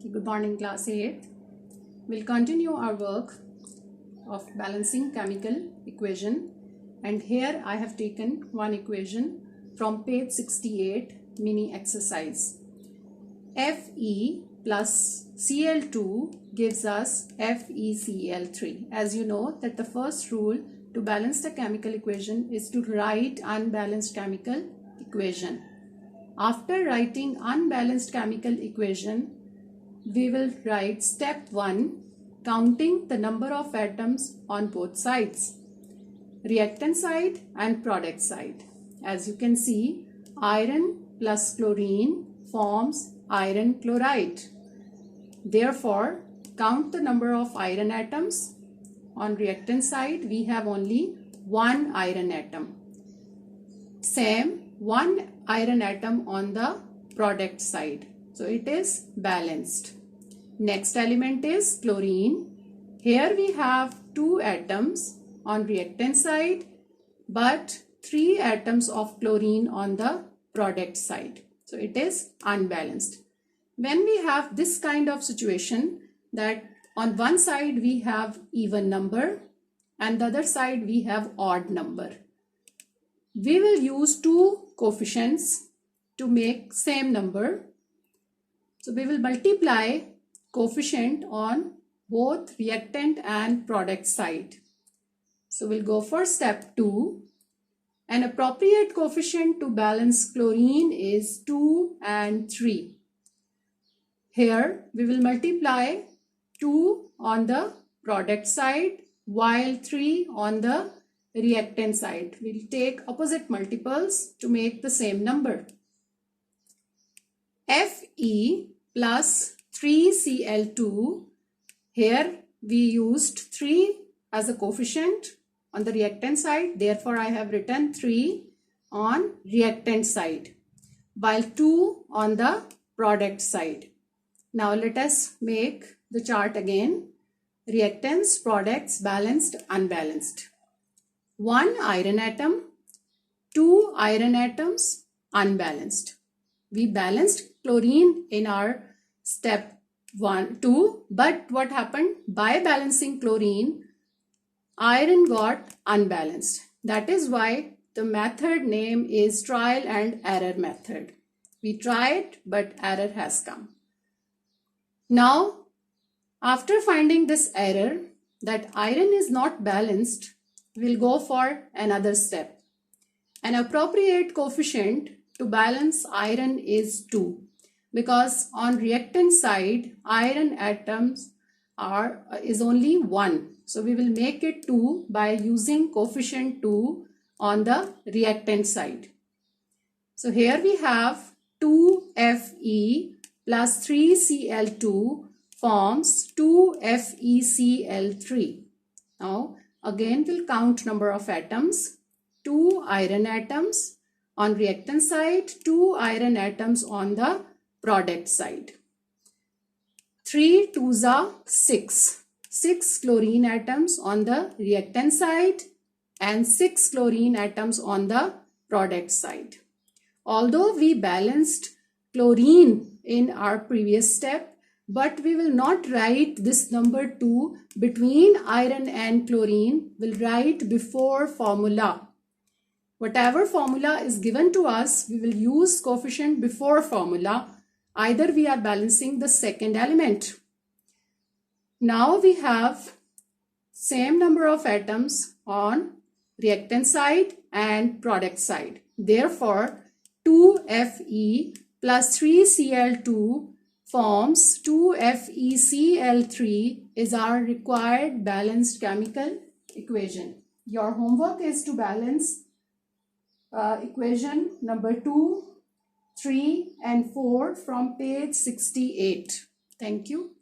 Good morning, class 8. We'll continue our work of balancing chemical equation, and here I have taken one equation from page 68 mini exercise. Fe plus Cl2 gives us FeCl3. As you know that the first rule to balance the chemical equation is to write unbalanced chemical equation. After writing unbalanced chemical equation, we will write step 1, counting the number of atoms on both sides, reactant side and product side. As you can see, iron plus chlorine forms iron chloride. Therefore, count the number of iron atoms. On reactant side, we have only one iron atom. Same, one iron atom on the product side. So it is balanced. Next element is chlorine. Here we have 2 atoms on reactant side, but 3 atoms of chlorine on the product side. So it is unbalanced. When we have this kind of situation, that on one side we have even number and the other side we have odd number, we will use 2 coefficients to make same number. So we will multiply coefficient on both reactant and product side. So we'll go for step 2. An appropriate coefficient to balance chlorine is 2 and 3. Here we will multiply 2 on the product side while 3 on the reactant side. We'll take opposite multiples to make the same number. Fe plus 3Cl2, here we used 3 as a coefficient on the reactant side, therefore I have written 3 on reactant side while 2 on the product side. Now let us make the chart again. Reactants, products, balanced, unbalanced. 1 iron atom, 2 iron atoms, unbalanced. We balanced chlorine in our step 2, but what happened? By balancing chlorine, iron got unbalanced. That is why the method name is trial and error method. We tried, but error has come. Now, after finding this error that iron is not balanced, we'll go for another step. An appropriate coefficient to balance iron is 2, because on reactant side iron atoms is only 1. So we will make it 2 by using coefficient 2 on the reactant side. So here we have 2Fe plus 3Cl2 forms 2FeCl3. Now again we'll count number of atoms. 2 iron atoms on reactant side, 2 iron atoms on the product side. 3 2s are 6. 6 chlorine atoms on the reactant side and 6 chlorine atoms on the product side. Although we balanced chlorine in our previous step, but we will not write this number 2 between iron and chlorine. We'll write before formula. Whatever formula is given to us, we will use coefficient before formula. Either we are balancing the second element. Now we have same number of atoms on reactant side and product side. Therefore, 2Fe plus 3Cl2 forms 2FeCl3 is our required balanced chemical equation. Your homework is to balance equation number 2, 3 and 4 from page 68. Thank you.